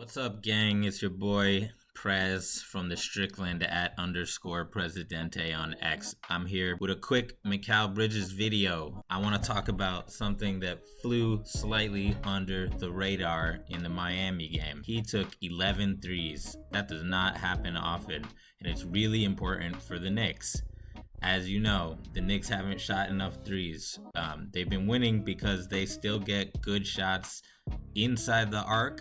What's up, gang? It's your boy Prez from the Strickland at _Presidente on X. I'm here with a quick Mikal Bridges video. I want to talk about something that flew slightly under the radar in the Miami game. He took 11 threes. That does not happen often, and it's really important for the Knicks. As you know, the Knicks haven't shot enough threes. They've been winning because they still get good shots inside the arc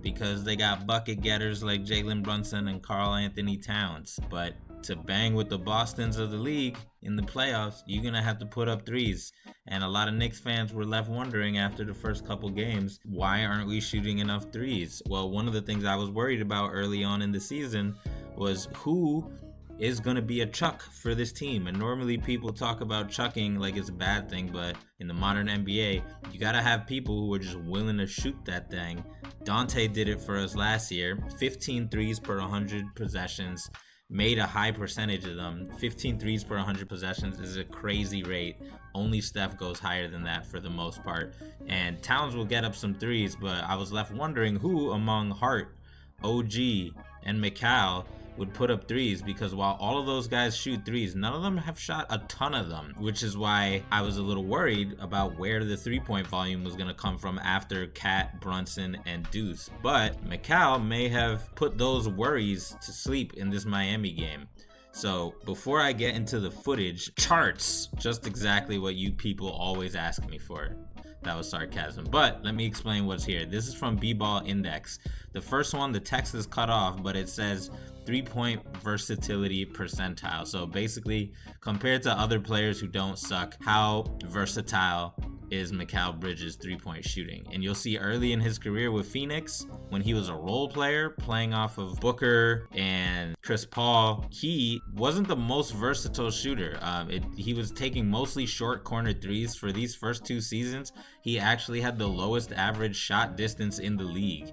because they got bucket getters like Jalen Brunson and Karl-Anthony Towns. But to bang with the Bostons of the league in the playoffs, you're going to have to put up threes. And a lot of Knicks fans were left wondering after the first couple games, why aren't we shooting enough threes? Well, one of the things I was worried about early on in the season was who is going to be a chuck for this team. And normally people talk about chucking like it's a bad thing, but in the modern NBA, you got to have people who are just willing to shoot that thing. Dante did it for us last year. 15 threes per 100 possessions, made a high percentage of them. 15 threes per 100 possessions is a crazy rate. Only Steph goes higher than that for the most part. And Towns will get up some threes, but I was left wondering who among Hart, OG, and Mikal would put up threes, because while all of those guys shoot threes, none of them have shot a ton of them, which is why I was a little worried about where the three-point volume was going to come from after Cat, Brunson, and Deuce. But Mikal may have put those worries to sleep in this Miami game. So before I get into the footage, charts, just exactly what you people always ask me for. That was sarcasm, but let me explain what's here. This is from B-Ball Index. The first one, the text is cut off, but it says 3-point versatility percentile. So basically, compared to other players who don't suck, how versatile is Mikal Bridges' three-point shooting? And you'll see early in his career with Phoenix, when he was a role player playing off of Booker and Chris Paul, he wasn't the most versatile shooter. He was taking mostly short corner threes. For these first two seasons, he actually had the lowest average shot distance in the league,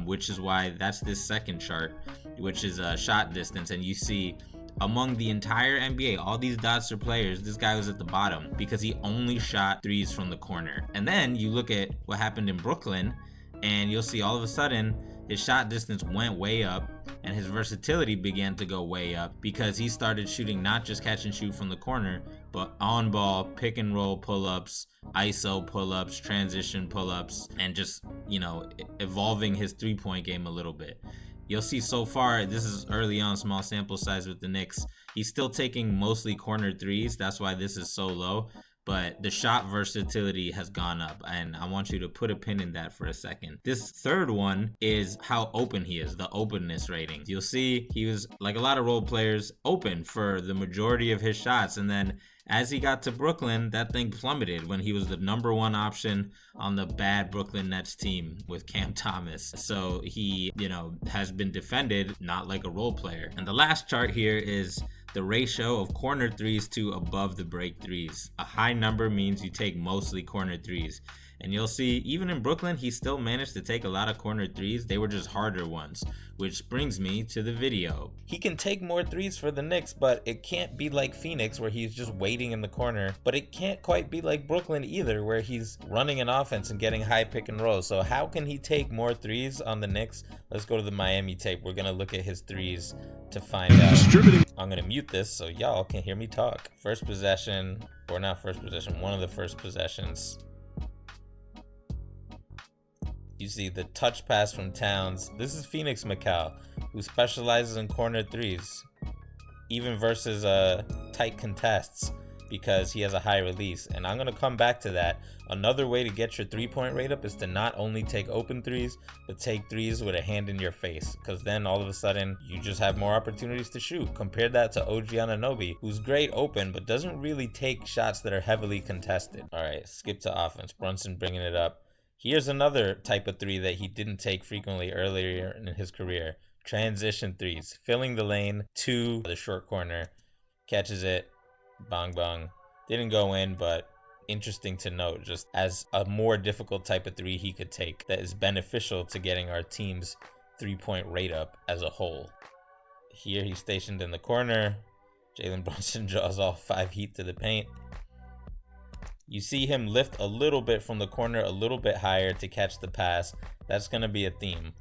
which is why that's this second chart, which is shot distance. And you see among the entire NBA, all these dots are players, this guy was at the bottom because he only shot threes from the corner. And then you look at what happened in Brooklyn, and you'll see all of a sudden his shot distance went way up and his versatility began to go way up because he started shooting not just catch and shoot from the corner, but on ball, pick and roll pull-ups, ISO pull-ups, transition pull-ups, and just, evolving his three-point game a little bit. You'll see so far, this is early on, small sample size with the Knicks. He's still taking mostly corner threes. That's why this is so low. But the shot versatility has gone up, and I want you to put a pin in that for a second. This third one is how open he is, the openness rating. You'll see he was, like a lot of role players, open for the majority of his shots, and then as he got to Brooklyn, that thing plummeted when he was the number one option on the bad Brooklyn Nets team with Cam Thomas. So he, has been defended not like a role player. And the last chart here is the ratio of corner threes to above the break threes. A high number means you take mostly corner threes. And you'll see, even in Brooklyn, he still managed to take a lot of corner threes. They were just harder ones, which brings me to the video. He can take more threes for the Knicks, but it can't be like Phoenix, where he's just waiting in the corner. But it can't quite be like Brooklyn either, where he's running an offense and getting high pick and roll. So how can he take more threes on the Knicks? Let's go to the Miami tape. We're going to look at his threes to find out. I'm going to mute this so y'all can hear me talk. First possession, or not first possession, one of the first possessions. You see the touch pass from Towns. This is Phoenix Mikal, who specializes in corner threes, even versus tight contests, because he has a high release. And I'm going to come back to that. Another way to get your three-point rate up is to not only take open threes, but take threes with a hand in your face, because then all of a sudden you just have more opportunities to shoot. Compare that to OG Anunoby, who's great open, but doesn't really take shots that are heavily contested. All right, skip to offense. Brunson bringing it up. Here's another type of three that he didn't take frequently earlier in his career. Transition threes. Filling the lane to the short corner. Catches it. Bong bong. Didn't go in, but interesting to note, just as a more difficult type of three he could take that is beneficial to getting our team's three-point rate up as a whole. Here he's stationed in the corner. Jalen Brunson draws all 5 heat to the paint. You see him lift a little bit from the corner, a little bit higher to catch the pass. That's going to be a theme.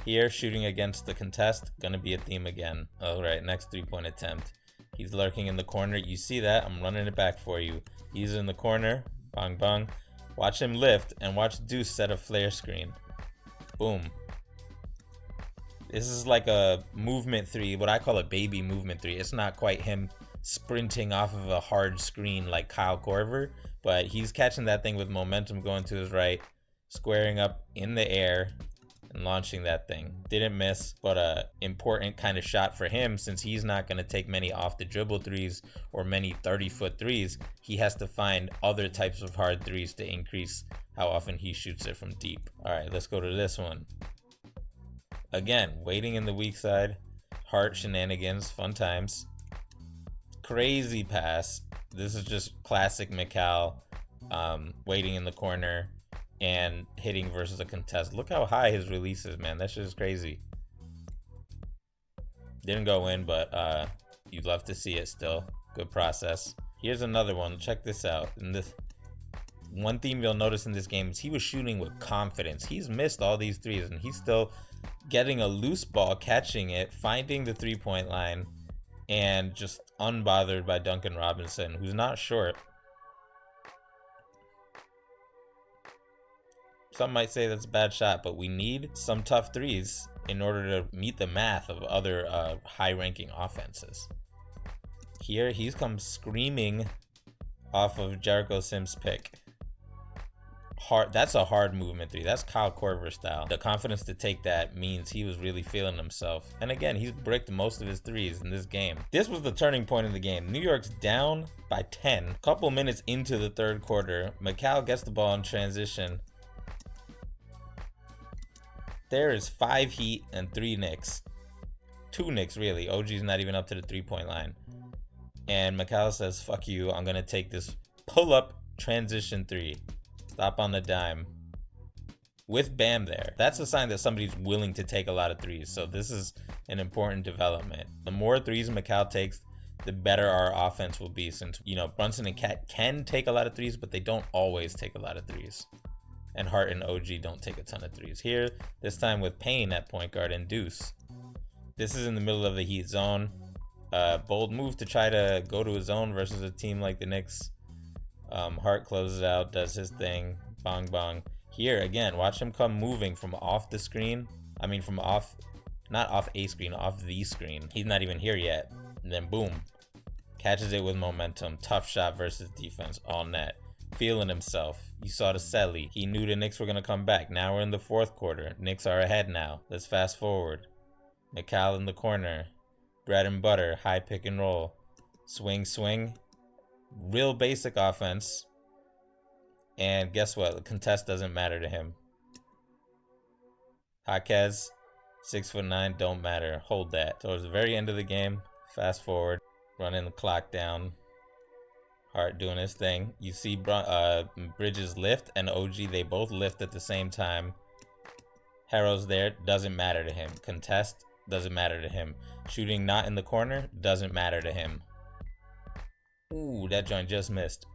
Here, shooting against the contest, gonna be a theme again. All right, next 3-point attempt. He's lurking in the corner. You see that? I'm running it back for you. He's in the corner. Bang, bang. Watch him lift and watch Deuce set a flare screen. Boom. This is like a movement three, what I call a baby movement three. It's not quite him sprinting off of a hard screen like Kyle Korver, but he's catching that thing with momentum going to his right, squaring up in the air, and launching that thing. Didn't miss, but a important kind of shot for him, since he's not going to take many off the dribble threes or many 30-foot threes. He has to find other types of hard threes to increase how often he shoots it from deep. All right, let's go to this one. Again, waiting in the weak side. Hart shenanigans, fun times. Crazy pass. This is just classic Mikal, waiting in the corner and hitting versus a contest. Look how high his release is, man. That shit is crazy. Didn't go in, but you'd love to see it still. Good process. Here's another one. Check this out. And this one theme you'll notice in this game is he was shooting with confidence. He's missed all these threes, and he's still getting a loose ball, catching it, finding the 3-point line, and just unbothered by Duncan Robinson, who's not short. Some might say that's a bad shot, but we need some tough threes in order to meet the math of other high-ranking offenses. Here, he's come screaming off of Jericho Sims' pick. Hard. That's a hard movement three. That's Kyle Korver style. The confidence to take that means he was really feeling himself. And again, he's bricked most of his threes in this game. This was the turning point in the game. New York's down by 10. Couple minutes into the third quarter, Mikal gets the ball in transition. There is 5 Heat and 3 Knicks. 2 Knicks, really. OG's not even up to the 3-point line. And Mikal says, fuck you, I'm going to take this pull-up transition 3. Stop on the dime. With Bam there. That's a sign that somebody's willing to take a lot of threes. So this is an important development. The more threes Mikal takes, the better our offense will be, since, you know, Brunson and Cat can take a lot of threes, but they don't always take a lot of threes. And Hart and OG don't take a ton of threes. Here, this time with Payne at point guard and Deuce. This is in the middle of the Heat zone. Bold move to try to go to a zone versus a team like the Knicks. Hart closes out, does his thing. Bong bong. Here, again, watch him come moving from off the screen. I mean, from off, not off a screen, off the screen. He's not even here yet. And then boom. Catches it with momentum. Tough shot versus defense. All net. Feeling himself. You saw the Selly. He knew the Knicks were going to come back. Now we're in the fourth quarter. Knicks are ahead now. Let's fast forward. Mikal in the corner. Bread and butter. High pick and roll. Swing, swing. Real basic offense. And guess what? The contest doesn't matter to him. Jaquez, 6'9", don't matter. Hold that. Towards the very end of the game, fast forward, running the clock down. Hart doing his thing. You see Bridges lift and OG, they both lift at the same time. Harrow's there, doesn't matter to him. Contest, doesn't matter to him. Shooting not in the corner, doesn't matter to him. Ooh, that joint just missed.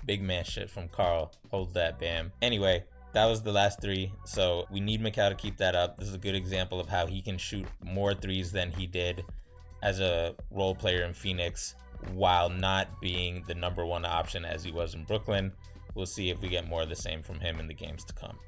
Big man shit from Karl. Hold that, Bam. Anyway, that was the last 3. So we need Mikal to keep that up. This is a good example of how he can shoot more threes than he did as a role player in Phoenix, while not being the #1 option as he was in Brooklyn. We'll see if we get more of the same from him in the games to come.